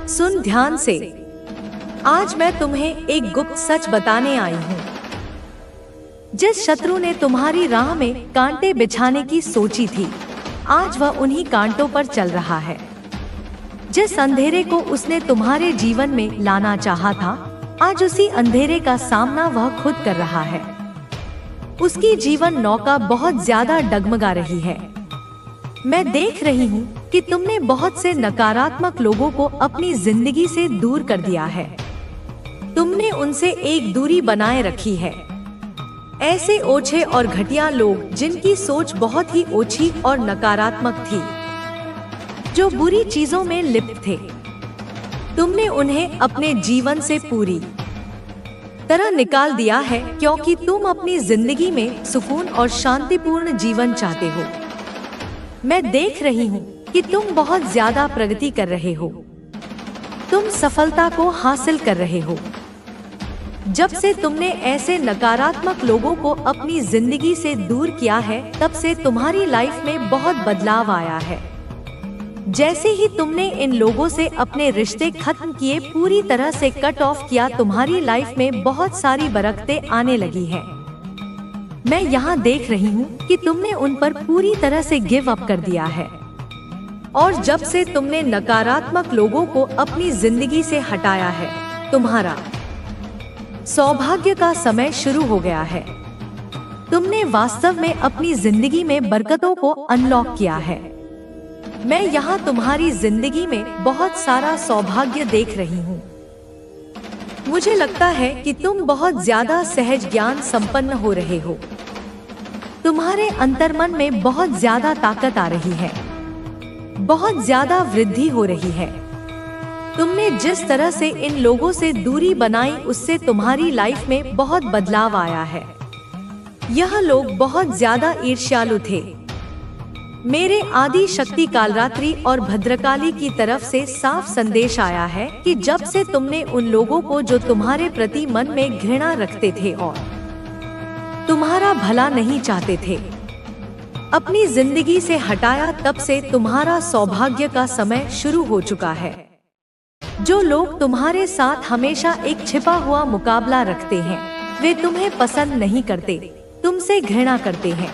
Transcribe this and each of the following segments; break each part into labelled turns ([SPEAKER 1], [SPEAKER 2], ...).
[SPEAKER 1] सुन ध्यान से। आज मैं तुम्हें एक गुप्त सच बताने आई हूँ। जिस शत्रु ने तुम्हारी राह में कांटे बिछाने की सोची थी, आज वह उन्हीं कांटों पर चल रहा है। जिस अंधेरे को उसने तुम्हारे जीवन में लाना चाहा था, आज उसी अंधेरे का सामना वह खुद कर रहा है। उसकी जीवन नौका बहुत ज्यादा डगमगा रही है। मैं देख रही हूँ कि तुमने बहुत से नकारात्मक लोगों को अपनी जिंदगी से दूर कर दिया है। तुमने उनसे एक दूरी बनाए रखी है। ऐसे ओछे और घटिया लोग जिनकी सोच बहुत ही ओछी और नकारात्मक थी, जो बुरी चीजों में लिप्त थे, तुमने उन्हें अपने जीवन से पूरी तरह निकाल दिया है, क्योंकि तुम अपनी जिंदगी में सुकून और शांतिपूर्ण जीवन चाहते हो। मैं देख रही हूँ कि तुम बहुत ज्यादा प्रगति कर रहे हो। तुम सफलता को हासिल कर रहे हो। जब से तुमने ऐसे नकारात्मक लोगों को अपनी जिंदगी से दूर किया है, तब से तुम्हारी लाइफ में बहुत बदलाव आया है। जैसे ही तुमने इन लोगों से अपने रिश्ते खत्म किए, पूरी तरह से कट ऑफ किया, तुम्हारी लाइफ में बहुत सारी बरकतें आने लगी हैं। मैं यहाँ देख रही हूँ कि तुमने उन पर पूरी तरह से गिव अप कर दिया है। और जब से तुमने नकारात्मक लोगों को अपनी जिंदगी से हटाया है, तुम्हारा सौभाग्य का समय शुरू हो गया है। तुमने वास्तव में अपनी जिंदगी में बरकतों को अनलॉक किया है। मैं यहाँ तुम्हारी जिंदगी में बहुत सारा सौभाग्य देख रही हूँ। मुझे लगता है कि तुम बहुत ज्यादा सहज ज्ञान संपन्न हो रहे हो। तुम्हारे अंतर्मन में बहुत ज्यादा ताकत आ रही है। बहुत ज्यादा वृद्धि हो रही है। तुमने जिस तरह से इन लोगों से दूरी बनाई, उससे तुम्हारी लाइफ में बहुत बदलाव आया है। यह लोग बहुत ज्यादा ईर्ष्यालु थे। मेरे आदि शक्ति कालरात्रि और भद्रकाली की तरफ से साफ संदेश आया है कि जब से तुमने उन लोगों को जो तुम्हारे प्रति मन में घृणा रखते थे और तुम्हारा भला नहीं चाहते थे, अपनी जिंदगी से हटाया, तब से तुम्हारा सौभाग्य का समय शुरू हो चुका है। जो लोग तुम्हारे साथ हमेशा एक छिपा हुआ मुकाबला रखते हैं, वे तुम्हें पसंद नहीं करते, तुमसे घृणा करते हैं।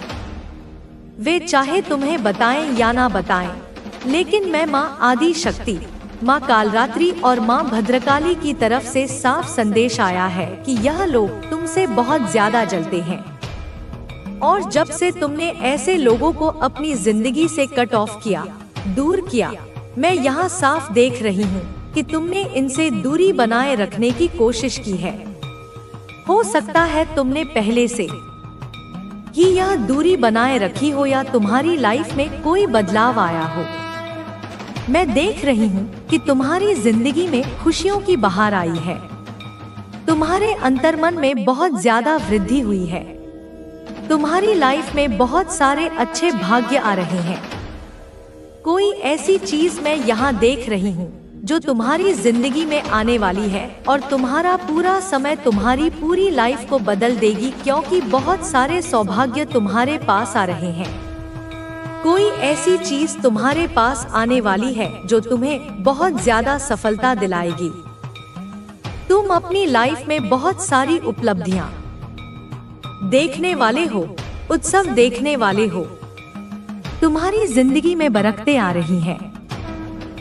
[SPEAKER 1] वे चाहे तुम्हें बताएं या ना बताएं, लेकिन मैं माँ आदि शक्ति, माँ कालरात्रि और माँ भद्रकाली की तरफ से साफ संदेश आया है कि यह लोग तुमसे बहुत ज्यादा जलते हैं। और जब से तुमने ऐसे लोगों को अपनी जिंदगी से कट ऑफ किया, दूर किया, मैं यहाँ साफ देख रही हूँ कि तुमने इनसे दूरी बनाए रखने की कोशिश की है। हो सकता है तुमने पहले से ही यह दूरी बनाए रखी हो या तुम्हारी लाइफ में कोई बदलाव आया हो। मैं देख रही हूँ कि तुम्हारी जिंदगी में खुशियों की बहार आई है। तुम्हारे अंतर्मन में बहुत ज्यादा वृद्धि हुई है। तुम्हारी लाइफ में बहुत सारे अच्छे भाग्य आ रहे हैं। कोई ऐसी चीज मैं यहाँ देख रही हूँ जो तुम्हारी जिंदगी में आने वाली है और तुम्हारा पूरा समय, तुम्हारी पूरी लाइफ को बदल देगी, क्योंकि बहुत सारे सौभाग्य तुम्हारे पास आ रहे हैं। कोई ऐसी चीज तुम्हारे पास आने वाली है जो तुम्हें बहुत ज्यादा सफलता दिलाएगी। तुम अपनी लाइफ में बहुत सारी उपलब्धियां देखने वाले हो, उत्सव देखने वाले हो। तुम्हारी जिंदगी में बरकतें आ रही हैं।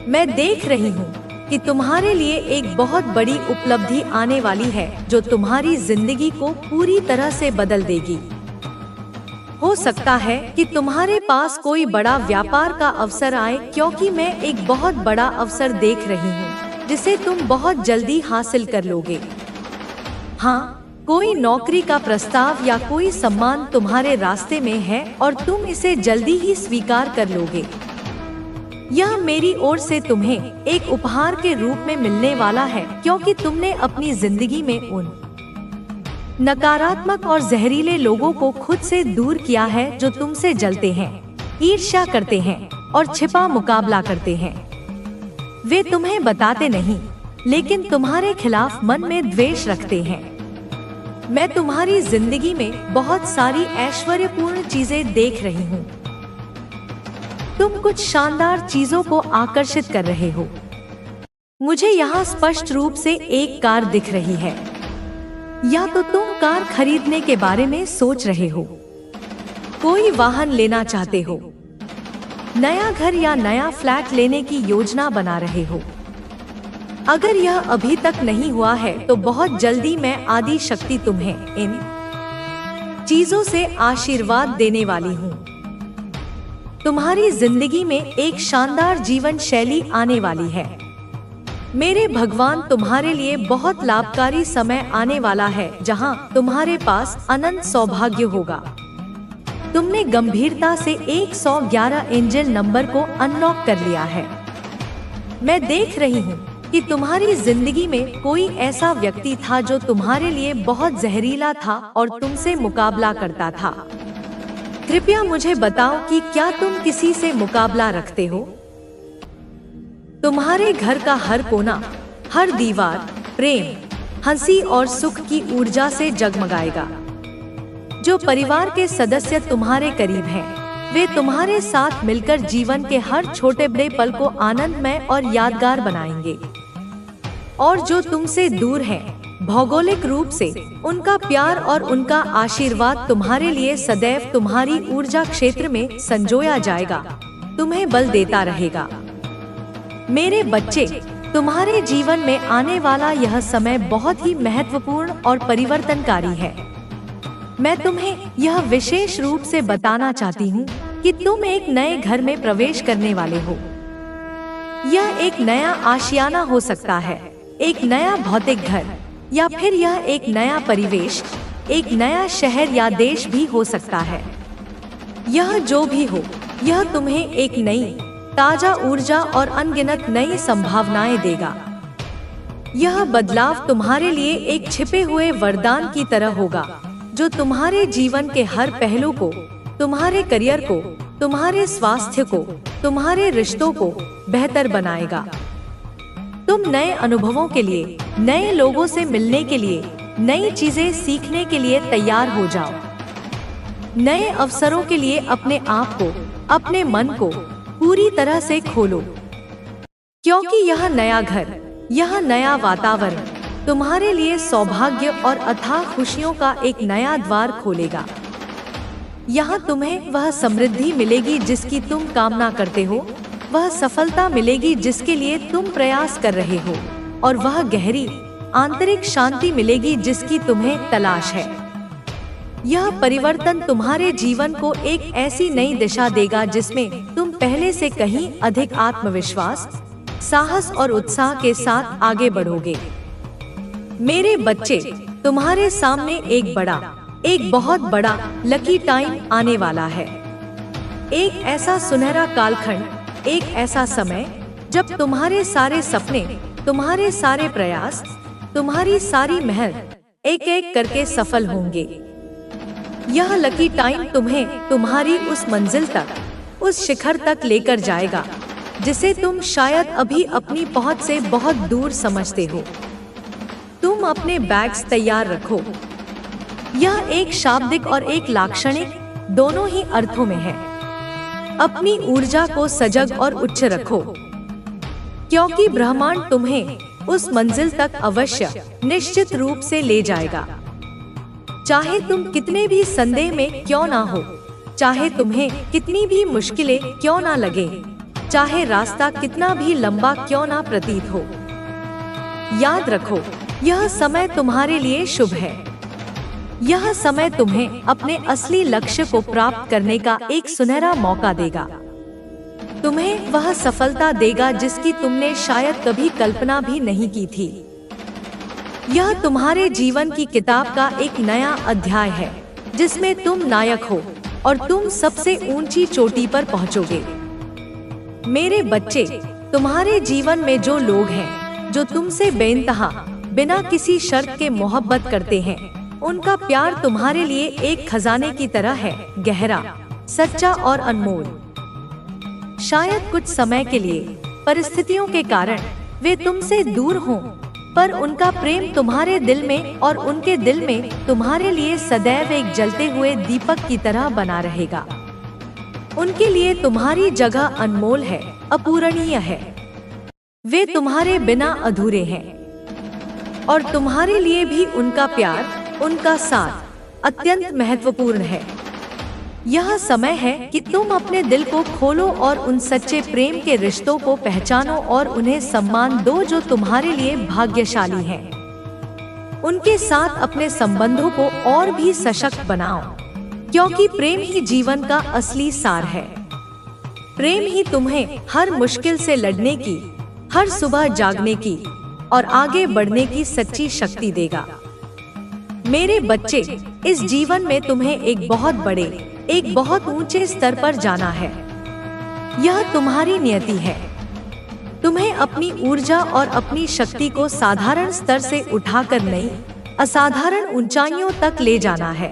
[SPEAKER 1] मैं देख रही हूँ कि तुम्हारे लिए एक बहुत बड़ी उपलब्धि आने वाली है जो तुम्हारी जिंदगी को पूरी तरह से बदल देगी। हो सकता है कि तुम्हारे पास कोई बड़ा व्यापार का अवसर आए, क्योंकि मैं एक बहुत बड़ा अवसर देख रही हूँ जिसे तुम बहुत जल्दी हासिल कर लोगे। हाँ, कोई नौकरी का प्रस्ताव या कोई सम्मान तुम्हारे रास्ते में है और तुम इसे जल्दी ही स्वीकार कर लोगे। यह मेरी ओर से तुम्हें एक उपहार के रूप में मिलने वाला है, क्योंकि तुमने अपनी जिंदगी में उन नकारात्मक और जहरीले लोगों को खुद से दूर किया है जो तुमसे जलते हैं, ईर्ष्या करते हैं और छिपा मुकाबला करते हैं। वे तुम्हें बताते नहीं, लेकिन तुम्हारे खिलाफ मन में द्वेष रखते हैं। मैं तुम्हारी जिंदगी में बहुत सारी ऐश्वर्यपूर्ण चीजें देख रही हूँ। तुम कुछ शानदार चीजों को आकर्षित कर रहे हो। मुझे यहाँ स्पष्ट रूप से एक कार दिख रही है। या तो तुम कार खरीदने के बारे में सोच रहे हो, कोई वाहन लेना चाहते हो, नया घर या नया फ्लैट लेने की योजना बना रहे हो। अगर यह अभी तक नहीं हुआ है तो बहुत जल्दी मैं आदि शक्ति तुम्हें इन चीजों से आशीर्वाद देने वाली हूँ। तुम्हारी जिंदगी में एक शानदार जीवन शैली आने वाली है। मेरे भगवान तुम्हारे लिए बहुत लाभकारी समय आने वाला है जहाँ तुम्हारे पास अनंत सौभाग्य होगा। तुमने गंभीरता से 111 एंजल नंबर को अनलॉक कर लिया है। मैं देख रही हूँ कि तुम्हारी जिंदगी में कोई ऐसा व्यक्ति था जो तुम्हारे लिए बहुत जहरीला था और तुमसे मुकाबला करता था। कृपया मुझे बताओ कि क्या तुम किसी से मुकाबला रखते हो? तुम्हारे घर का हर कोना, हर दीवार प्रेम, हंसी और सुख की ऊर्जा से जगमगाएगा। जो परिवार के सदस्य तुम्हारे करीब हैं, वे तुम्हारे साथ मिलकर जीवन के हर छोटे बड़े पल को आनंदमय और यादगार बनाएंगे। और जो तुमसे दूर हैं, भौगोलिक रूप से, उनका प्यार और उनका आशीर्वाद तुम्हारे लिए सदैव तुम्हारी ऊर्जा क्षेत्र में संजोया जाएगा, तुम्हें बल देता रहेगा। मेरे बच्चे, तुम्हारे जीवन में आने वाला यह समय बहुत ही महत्वपूर्ण और परिवर्तनकारी है। मैं तुम्हें यह विशेष रूप से बताना चाहती हूँ कि तुम एक नए घर में प्रवेश करने वाले हो। यह एक नया आशियाना हो सकता है, एक नया भौतिक घर, या फिर यह एक नया परिवेश, एक नया शहर या देश भी हो सकता है। यह जो भी हो, यह तुम्हें एक नई ताजा ऊर्जा और अनगिनत नई संभावनाएं देगा। यह बदलाव तुम्हारे लिए एक छिपे हुए वरदान की तरह होगा जो तुम्हारे जीवन के हर पहलू को, तुम्हारे करियर को, तुम्हारे स्वास्थ्य को, तुम्हारे रिश्तों को बेहतर बनाएगा। तुम नए अनुभवों के लिए, नए लोगों से मिलने के लिए, नई चीजें सीखने के लिए तैयार हो जाओ। नए अवसरों के लिए अपने आप को, अपने मन को पूरी तरह से खोलो, क्योंकि यह नया घर, यह नया वातावरण तुम्हारे लिए सौभाग्य और अथाह खुशियों का एक नया द्वार खोलेगा। यहाँ तुम्हें वह समृद्धि मिलेगी जिसकी तुम कामना करते हो, वह सफलता मिलेगी जिसके लिए तुम प्रयास कर रहे हो, और वह गहरी आंतरिक शांति मिलेगी जिसकी तुम्हें तलाश है। यह परिवर्तन तुम्हारे जीवन को एक ऐसी नई दिशा देगा जिसमें तुम पहले से कहीं अधिक आत्मविश्वास, साहस और उत्साह के साथ आगे बढ़ोगे। मेरे बच्चे, तुम्हारे सामने एक बहुत बड़ा लकी टाइम आने वाला है। एक ऐसा सुनहरा कालखंड, एक ऐसा समय जब तुम्हारे सारे सपने, तुम्हारे सारे प्रयास, तुम्हारी सारी मेहनत एक एक करके सफल होंगे। यह लकी टाइम तुम्हें तुम्हारी उस मंजिल तक, उस शिखर तक लेकर जाएगा जिसे तुम शायद अभी अपनी पहुंच से बहुत दूर समझते हो। तुम अपने बैग्स तैयार रखो। यह एक शाब्दिक और एक लाक्षणिक दोनों ही अर्थों में है। अपनी ऊर्जा को सजग और उच्च रखो, क्योंकि ब्रह्मांड तुम्हें उस मंजिल तक अवश्य निश्चित रूप से ले जाएगा। चाहे तुम कितने भी संदेह में क्यों ना हो, चाहे तुम्हें कितनी भी मुश्किलें क्यों ना लगे, चाहे रास्ता कितना भी लंबा क्यों ना प्रतीत हो, याद रखो यह समय तुम्हारे लिए शुभ है। यह समय तुम्हें अपने असली लक्ष्य को प्राप्त करने का एक सुनहरा मौका देगा। तुम्हें वह सफलता देगा जिसकी तुमने शायद कभी कल्पना भी नहीं की थी। यह तुम्हारे जीवन की किताब का एक नया अध्याय है जिसमें तुम नायक हो और तुम सबसे ऊंची चोटी पर पहुंचोगे। मेरे बच्चे, तुम्हारे जीवन में जो लोग हैं जो तुमसे बेइंतहा बिना किसी शर्त के मोहब्बत करते हैं, उनका प्यार तुम्हारे लिए एक खजाने की तरह है, गहरा, सच्चा और अनमोल। शायद कुछ समय के लिए परिस्थितियों के कारण वे तुमसे दूर हों, पर उनका प्रेम तुम्हारे दिल में और उनके दिल में तुम्हारे लिए सदैव एक जलते हुए दीपक की तरह बना रहेगा। उनके लिए तुम्हारी जगह अनमोल है, अपूरणीय है। वे तुम्हारे बिना अधूरे हैं और तुम्हारे लिए भी उनका प्यार, उनका साथ अत्यंत महत्वपूर्ण है। यह समय है कि तुम अपने दिल को खोलो और उन सच्चे प्रेम के रिश्तों को पहचानो और उन्हें सम्मान दो जो तुम्हारे लिए भाग्यशाली हैं। उनके साथ अपने संबंधों को और भी सशक्त बनाओ, क्योंकि प्रेम ही जीवन का असली सार है। प्रेम ही तुम्हें हर मुश्किल से लड़ने की, हर सुबह जागने की और आगे बढ़ने की सच्ची शक्ति देगा। मेरे बच्चे, इस जीवन में तुम्हें एक बहुत बड़े, एक बहुत ऊंचे स्तर पर जाना है। यह तुम्हारी नियति है। तुम्हें अपनी ऊर्जा और अपनी शक्ति को साधारण स्तर से उठाकर नई, असाधारण ऊंचाइयों तक ले जाना है।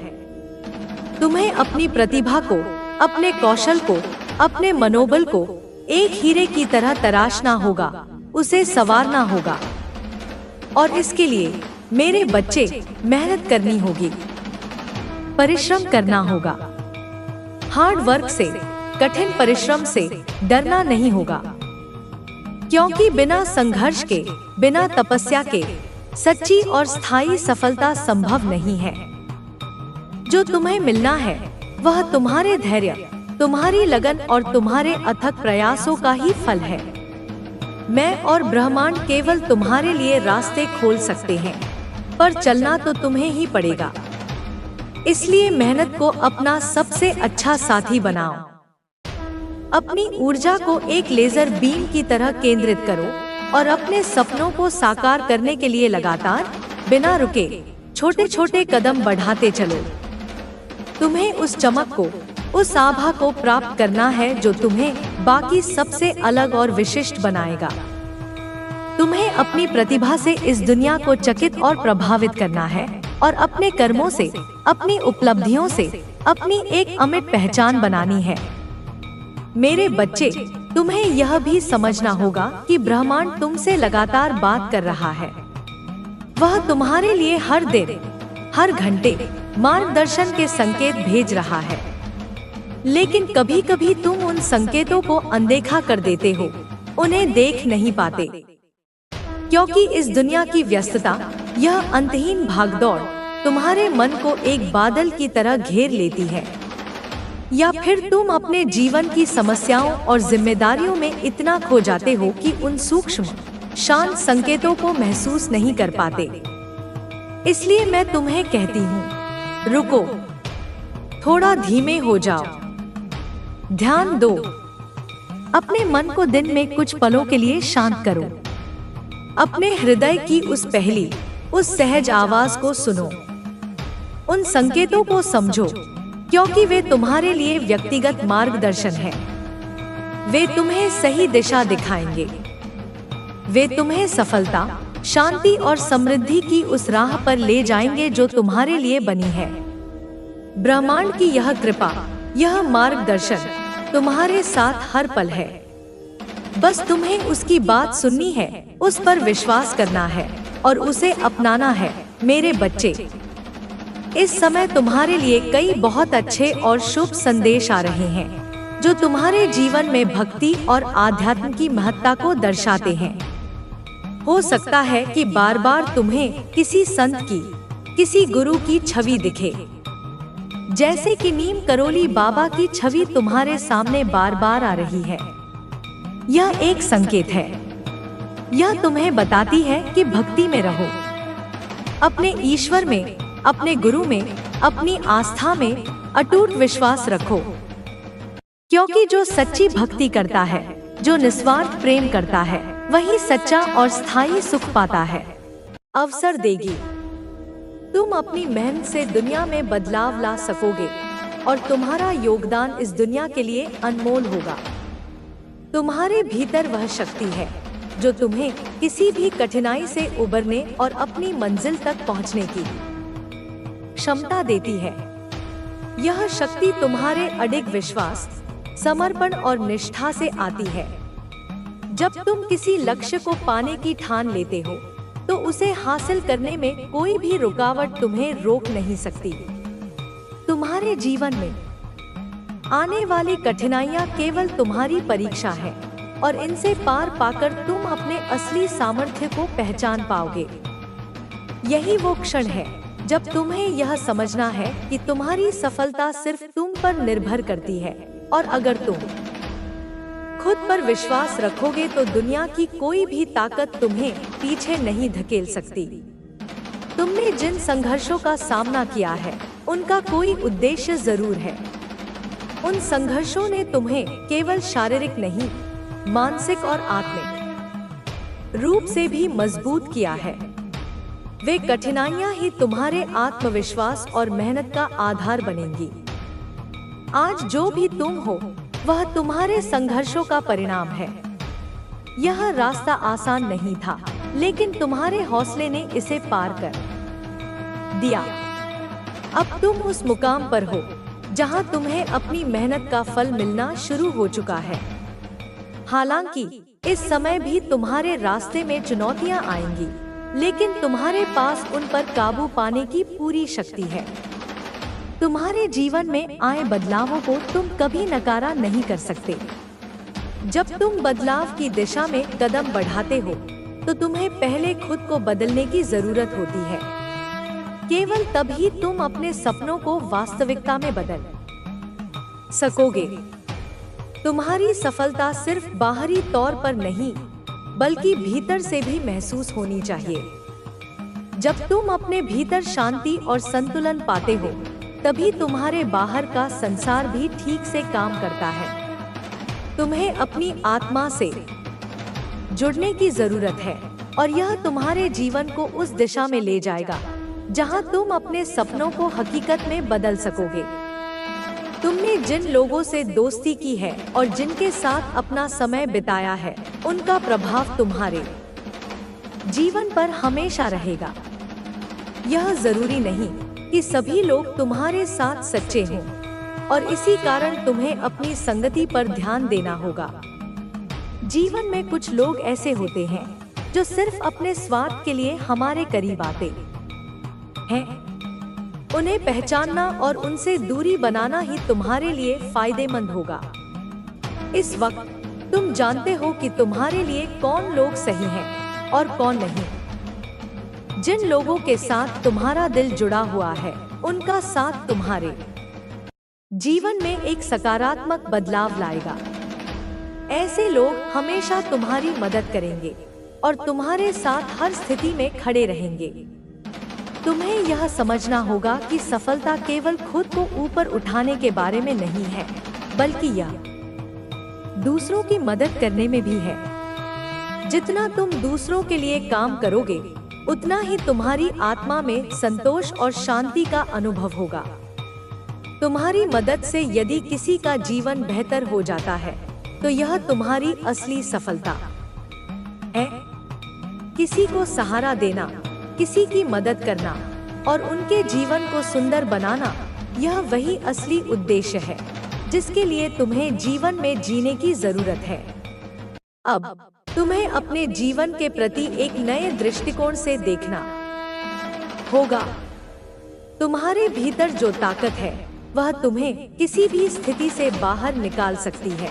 [SPEAKER 1] तुम्हें अपनी प्रतिभा को, अपने कौशल को, अपने मनोबल को एक हीरे की तरह तराशना होगा, उसे संवारना होगा। और इसके लिए मेरे बच्चे, मेहनत करनी होगी, परिश्रम करना होगा। हार्ड वर्क से, कठिन परिश्रम से डरना नहीं होगा, क्योंकि बिना संघर्ष के, बिना तपस्या के सच्ची और स्थायी सफलता संभव नहीं है। जो तुम्हें मिलना है वह तुम्हारे धैर्य, तुम्हारी लगन और तुम्हारे अथक प्रयासों का ही फल है। मैं और ब्रह्मांड केवल तुम्हारे लिए रास्ते खोल सकते हैं, पर चलना तो तुम्हें ही पड़ेगा। इसलिए मेहनत को अपना सबसे अच्छा साथी बनाओ। अपनी ऊर्जा को एक लेजर बीम की तरह केंद्रित करो और अपने सपनों को साकार करने के लिए लगातार, बिना रुके, छोटे छोटे कदम बढ़ाते चलो। तुम्हें उस चमक को, उस आभा को प्राप्त करना है जो तुम्हें बाकी सबसे अलग और विशिष्ट बनाएगा। तुम्हें अपनी प्रतिभा से इस दुनिया को चकित और प्रभावित करना है और अपने कर्मों से, अपनी उपलब्धियों से अपनी एक अमिट पहचान बनानी है। मेरे बच्चे, तुम्हें यह भी समझना होगा कि ब्रह्मांड तुमसे लगातार बात कर रहा है। वह तुम्हारे लिए हर दिन, हर घंटे मार्गदर्शन के संकेत भेज रहा है। लेकिन कभी कभी तुम उन संकेतों को अनदेखा कर देते हो, उन्हें देख नहीं पाते, क्योंकि इस दुनिया की व्यस्तता, यह अंतहीन भागदौड़ तुम्हारे मन को एक बादल की तरह घेर लेती है। या फिर तुम अपने जीवन की समस्याओं और जिम्मेदारियों में इतना खो जाते हो कि उन सूक्ष्म, शांत संकेतों को महसूस नहीं कर पाते। इसलिए मैं तुम्हें कहती हूँ, रुको, थोड़ा धीमे हो जाओ, ध्यान दो, अपने मन को दिन में कुछ पलों के लिए शांत करो। अपने हृदय की उस पहली, उस सहज आवाज को सुनो, उन संकेतों को समझो, क्योंकि वे तुम्हारे लिए व्यक्तिगत मार्गदर्शन है। वे तुम्हें सही दिशा दिखाएंगे। वे तुम्हें सफलता, शांति और समृद्धि की उस राह पर ले जाएंगे जो तुम्हारे लिए बनी है। ब्रह्मांड की यह कृपा, यह मार्गदर्शन तुम्हारे साथ हर पल है। बस तुम्हें उसकी बात सुननी है, उस पर विश्वास करना है और उसे अपनाना है। मेरे बच्चे, इस समय तुम्हारे लिए कई बहुत अच्छे और शुभ संदेश आ रहे हैं जो तुम्हारे जीवन में भक्ति और आध्यात्म की महत्ता को दर्शाते हैं। हो सकता है कि बार बार तुम्हें किसी संत की, किसी गुरु की छवि दिखे, जैसे कि नीम करोली बाबा की छवि तुम्हारे सामने बार बार आ रही है। यह एक संकेत है। यह तुम्हें बताती है कि भक्ति में रहो, अपने ईश्वर में, अपने गुरु में, अपनी आस्था में अटूट विश्वास रखो, क्योंकि जो सच्ची भक्ति करता है, जो निस्वार्थ प्रेम करता है, वही सच्चा और स्थायी सुख पाता है। अवसर देगी। तुम अपनी मेहनत से दुनिया में बदलाव ला सकोगे और तुम्हारा योगदान इस दुनिया के लिए अनमोल होगा। तुम्हारे भीतर वह शक्ति है जो तुम्हें किसी भी कठिनाई से उबरने और अपनी मंजिल तक पहुंचने की क्षमता देती है। यह शक्ति तुम्हारे अडिग विश्वास, समर्पण और निष्ठा से आती है। जब तुम किसी लक्ष्य को पाने की ठान लेते हो, तो उसे हासिल करने में कोई भी रुकावट तुम्हें रोक नहीं सकती। तुम्हारे जीवन में आने वाली कठिनाइयां केवल तुम्हारी परीक्षा है, और इनसे पार पाकर तुम अपने असली सामर्थ्य को पहचान पाओगे। यही वो क्षण है जब तुम्हें यह समझना है कि तुम्हारी सफलता सिर्फ तुम पर निर्भर करती है, और अगर तुम खुद पर विश्वास रखोगे तो दुनिया की कोई भी ताकत तुम्हें पीछे नहीं धकेल सकती। तुमने जिन संघर्षों का सामना किया है, उनका कोई उद्देश्य जरूर है। उन संघर्षों ने तुम्हें केवल शारीरिक नहीं, मानसिक और आत्मिक रूप से भी मजबूत किया है। वे कठिनाइयां ही तुम्हारे आत्मविश्वास और मेहनत का आधार बनेंगी। आज जो भी तुम हो, वह तुम्हारे संघर्षों का परिणाम है। यह रास्ता आसान नहीं था, लेकिन तुम्हारे हौसले ने इसे पार कर दिया। अब तुम उस मुकाम पर हो जहां तुम्हें अपनी मेहनत का फल मिलना शुरू हो चुका है। हालांकि इस समय भी तुम्हारे रास्ते में चुनौतियां आएंगी, लेकिन तुम्हारे पास उन पर काबू पाने की पूरी शक्ति है। तुम्हारे जीवन में आए बदलावों को तुम कभी नकारा नहीं कर सकते। जब तुम बदलाव की दिशा में कदम बढ़ाते हो, तो तुम्हें पहले खुद को बदलने की जरूरत होती है। केवल तभी तुम अपने सपनों को वास्तविकता में बदल सकोगे। तुम्हारी सफलता सिर्फ बाहरी तौर पर नहीं, बल्कि भीतर से भी महसूस होनी चाहिए। जब तुम अपने भीतर शांति और संतुलन पाते हो, तभी तुम्हारे बाहर का संसार भी ठीक से काम करता है। तुम्हें अपनी आत्मा से जुड़ने की जरूरत है, और यह तुम्हारे जीवन को उस दिशा में ले जाएगा जहां तुम अपने सपनों को हकीकत में बदल सकोगे। तुमने जिन लोगों से दोस्ती की है और जिनके साथ अपना समय बिताया है, उनका प्रभाव तुम्हारे जीवन पर हमेशा रहेगा। यह जरूरी नहीं कि सभी लोग तुम्हारे साथ सच्चे हों, और इसी कारण तुम्हें अपनी संगति पर ध्यान देना होगा। जीवन में कुछ लोग ऐसे होते हैं जो सिर्फ अपने स्वार्थ के लिए हमारे करीब आते हैं। उन्हें पहचानना और उनसे दूरी बनाना ही तुम्हारे लिए फायदेमंद होगा। इस वक्त तुम जानते हो कि तुम्हारे लिए कौन लोग सही हैं और कौन नहीं। जिन लोगों के साथ तुम्हारा दिल जुड़ा हुआ है, उनका साथ तुम्हारे जीवन में एक सकारात्मक बदलाव लाएगा। ऐसे लोग हमेशा तुम्हारी मदद करेंगे और तुम्हारे साथ हर स्थिति में खड़े रहेंगे। तुम्हें यह समझना होगा कि सफलता केवल खुद को ऊपर उठाने के बारे में नहीं है, बल्कि यह दूसरों की मदद करने में भी है। जितना तुम दूसरों के लिए काम करोगे, उतना ही तुम्हारी आत्मा में संतोष और शांति का अनुभव होगा। तुम्हारी मदद से यदि किसी का जीवन बेहतर हो जाता है, तो यह तुम्हारी असली सफलता है। किसी को सहारा देना, किसी की मदद करना और उनके जीवन को सुंदर बनाना, यह वही असली उद्देश्य है जिसके लिए तुम्हें जीवन में जीने की जरूरत है। अब तुम्हें अपने जीवन के प्रति एक नए दृष्टिकोण से देखना होगा। तुम्हारे भीतर जो ताकत है, वह तुम्हें किसी भी स्थिति से बाहर निकाल सकती है।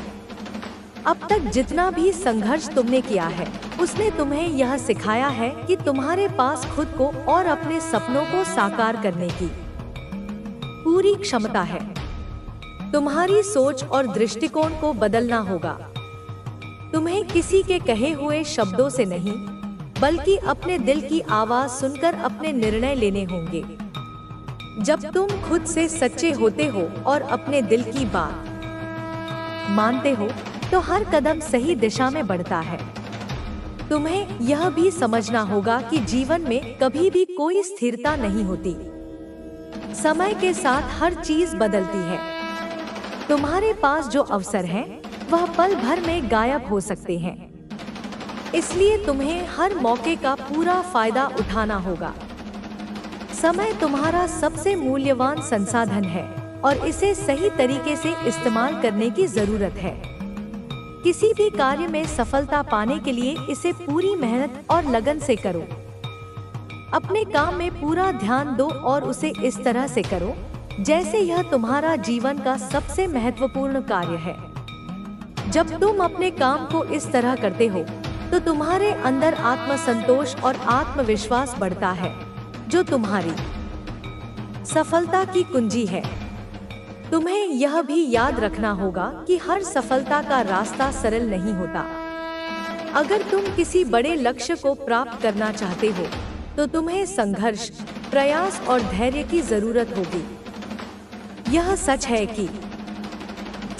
[SPEAKER 1] अब तक जितना भी संघर्ष तुमने किया है, उसने तुम्हें यह सिखाया है कि तुम्हारे पास खुद को और अपने सपनों को साकार करने की पूरी क्षमता है। तुम्हारी सोच और दृष्टिकोण को बदलना होगा। तुम्हें किसी के कहे हुए शब्दों से नहीं, बल्कि अपने दिल की आवाज सुनकर अपने निर्णय लेने होंगे। जब तुम खुद से सच्चे होते हो और अपने दिल की बात मानते हो, तो हर कदम सही दिशा में बढ़ता है। तुम्हें यह भी समझना होगा कि जीवन में कभी भी कोई स्थिरता नहीं होती। समय के साथ हर चीज बदलती है। तुम्हारे पास जो अवसर हैं, वह पल भर में गायब हो सकते हैं। इसलिए तुम्हें हर मौके का पूरा फायदा उठाना होगा। समय तुम्हारा सबसे मूल्यवान संसाधन है और इसे सही तरीके से इस्तेमाल करने की जरूरत है। किसी भी कार्य में सफलता पाने के लिए इसे पूरी मेहनत और लगन से करो। अपने काम में पूरा ध्यान दो और उसे इस तरह से करो जैसे यह तुम्हारा जीवन का सबसे महत्वपूर्ण कार्य है। जब तुम अपने काम को इस तरह करते हो तो तुम्हारे अंदर आत्मसंतोष और आत्मविश्वास बढ़ता है, जो तुम्हारी सफलता की कुंजी है। तुम्हें यह भी याद रखना होगा कि हर सफलता का रास्ता सरल नहीं होता। अगर तुम किसी बड़े लक्ष्य को प्राप्त करना चाहते हो तो तुम्हें संघर्ष, प्रयास और धैर्य की जरूरत होगी। यह सच है कि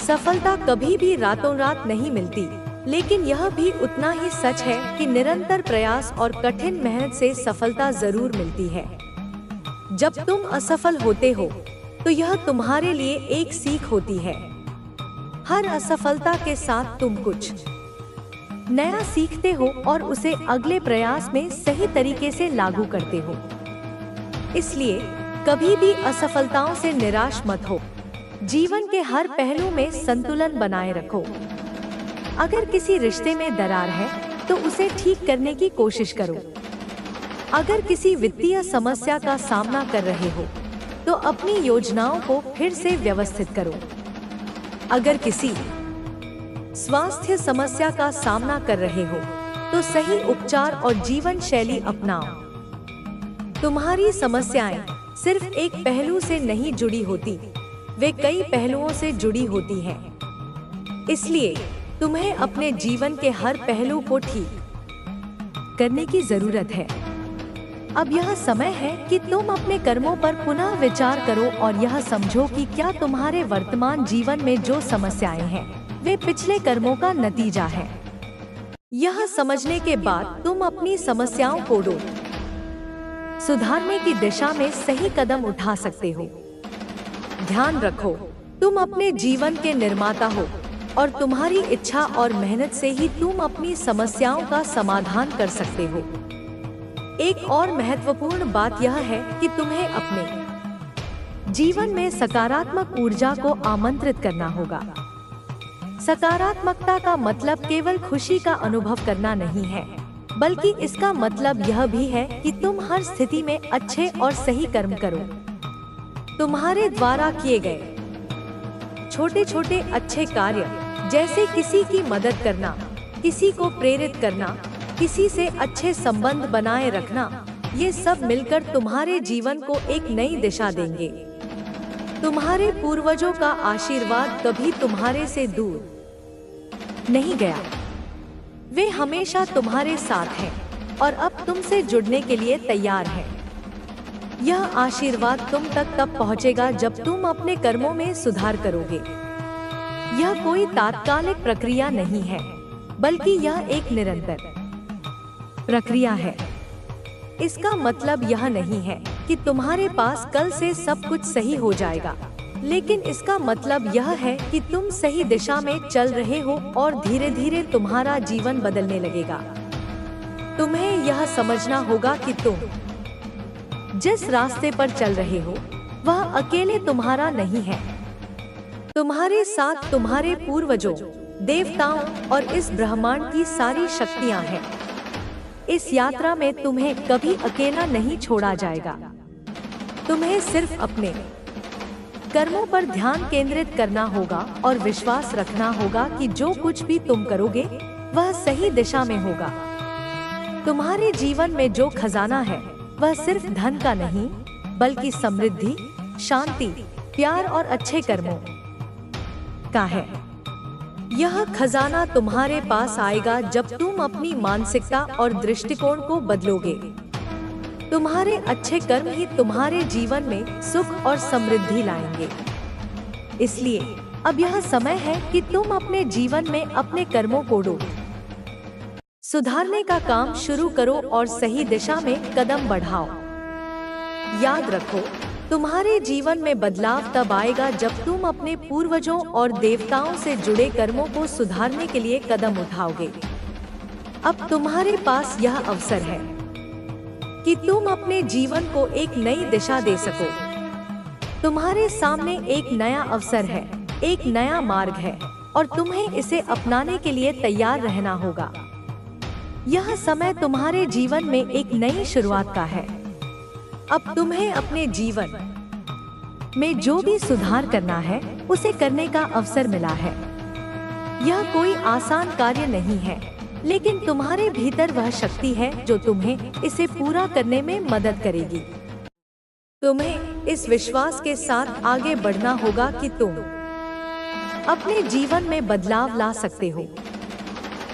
[SPEAKER 1] सफलता कभी भी रातों रात नहीं मिलती, लेकिन यह भी उतना ही सच है कि निरंतर प्रयास और कठिन मेहनत से सफलता जरूर मिलती है। जब तुम असफल होते हो तो यह तुम्हारे लिए एक सीख होती है। हर असफलता के साथ तुम कुछ नया सीखते हो और उसे अगले प्रयास में सही तरीके से लागू करते हो। इसलिए कभी भी असफलताओं से निराश मत हो। जीवन के हर पहलू में संतुलन बनाए रखो। अगर किसी रिश्ते में दरार है तो उसे ठीक करने की कोशिश करो। अगर किसी वित्तीय समस्या का सामना कर रहे हो तो अपनी योजनाओं को फिर से व्यवस्थित करो। अगर किसी स्वास्थ्य समस्या का सामना कर रहे हो तो सही उपचार और जीवन शैली अपनाओ। तुम्हारी समस्याएं सिर्फ एक पहलू से नहीं जुड़ी होती, वे कई पहलुओं से जुड़ी होती हैं। इसलिए तुम्हें अपने जीवन के हर पहलू को ठीक करने की जरूरत है। अब यह समय है कि तुम अपने कर्मों पर पुनः विचार करो और यह समझो कि क्या तुम्हारे वर्तमान जीवन में जो समस्याएं हैं वे पिछले कर्मों का नतीजा है। यह समझने के बाद तुम अपनी समस्याओं को सुधारने की दिशा में सही कदम उठा सकते हो। ध्यान रखो, तुम अपने जीवन के निर्माता हो और तुम्हारी इच्छा और मेहनत से ही तुम अपनी समस्याओं का समाधान कर सकते हो। एक और महत्वपूर्ण बात यह है कि तुम्हें अपने जीवन में सकारात्मक ऊर्जा को आमंत्रित करना होगा। सकारात्मकता का मतलब केवल खुशी का अनुभव करना नहीं है, बल्कि इसका मतलब यह भी है कि तुम हर स्थिति में अच्छे और सही कर्म करो। तुम्हारे द्वारा किए गए छोटे छोटे अच्छे कार्य, जैसे किसी की मदद करना, किसी को प्रेरित करना, किसी से अच्छे संबंध बनाए रखना, ये सब मिलकर तुम्हारे जीवन को एक नई दिशा देंगे। तुम्हारे पूर्वजों का आशीर्वाद कभी तुम्हारे से दूर नहीं गया। वे हमेशा तुम्हारे साथ हैं और अब तुमसे जुड़ने के लिए तैयार हैं। यह आशीर्वाद तुम तक तब पहुंचेगा जब तुम अपने कर्मों में सुधार करोगे। यह कोई तात्कालिक प्रक्रिया नहीं है, बल्कि यह एक निरंतर प्रक्रिया है। इसका मतलब यह नहीं है कि तुम्हारे पास कल से सब कुछ सही हो जाएगा, लेकिन इसका मतलब यह है कि तुम सही दिशा में चल रहे हो और धीरे धीरे तुम्हारा जीवन बदलने लगेगा। तुम्हें यह समझना होगा कि तुम जिस रास्ते पर चल रहे हो वह अकेले तुम्हारा नहीं है। तुम्हारे साथ तुम्हारे पूर्वजों, देवताओं और इस ब्रह्मांड की सारी शक्तियां हैं। इस यात्रा में तुम्हें कभी अकेला नहीं छोड़ा जाएगा। तुम्हें सिर्फ अपने कर्मों पर ध्यान केंद्रित करना होगा और विश्वास रखना होगा कि जो कुछ भी तुम करोगे वह सही दिशा में होगा। तुम्हारे जीवन में जो खजाना है वह सिर्फ धन का नहीं, बल्कि समृद्धि, शांति, प्यार और अच्छे कर्मों का है। यह खजाना तुम्हारे पास आएगा जब तुम अपनी मानसिकता और दृष्टिकोण को बदलोगे। तुम्हारे अच्छे कर्म ही तुम्हारे जीवन में सुख और समृद्धि लाएंगे। इसलिए अब यह समय है कि तुम अपने जीवन में अपने कर्मों को सुधारने का काम शुरू करो और सही दिशा में कदम बढ़ाओ। याद रखो, तुम्हारे जीवन में बदलाव तब आएगा जब तुम अपने पूर्वजों और देवताओं से जुड़े कर्मों को सुधारने के लिए कदम उठाओगे। अब तुम्हारे पास यह अवसर है कि तुम अपने जीवन को एक नई दिशा दे सको। तुम्हारे सामने एक नया अवसर है, एक नया मार्ग है और तुम्हें इसे अपनाने के लिए तैयार रहना होगा। यह समय तुम्हारे जीवन में एक नई शुरुआत का है। अब तुम्हें अपने जीवन में जो भी सुधार करना है उसे करने का अवसर मिला है। यह कोई आसान कार्य नहीं है, लेकिन तुम्हारे भीतर वह शक्ति है जो तुम्हें इसे पूरा करने में मदद करेगी। तुम्हें इस विश्वास के साथ आगे बढ़ना होगा कि तुम अपने जीवन में बदलाव ला सकते हो।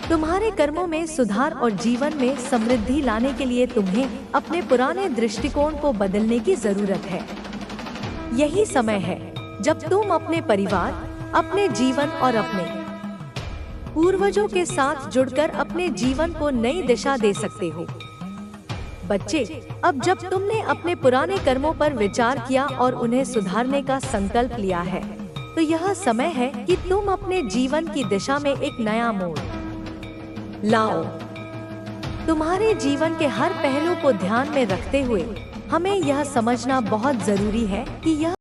[SPEAKER 1] तुम्हारे कर्मों में सुधार और जीवन में समृद्धि लाने के लिए तुम्हें अपने पुराने दृष्टिकोण को बदलने की जरूरत है। यही समय है जब तुम अपने परिवार, अपने जीवन और अपने पूर्वजों के साथ जुड़कर अपने जीवन को नई दिशा दे सकते हो। बच्चे, अब जब तुमने अपने पुराने कर्मों पर विचार किया और उन्हें सुधारने का संकल्प लिया है, तो यह समय है कि तुम अपने जीवन की दिशा में एक नया मोड़ लाओ। तुम्हारे जीवन के हर पहलू को ध्यान में रखते हुए हमें यह समझना बहुत जरूरी है कि यह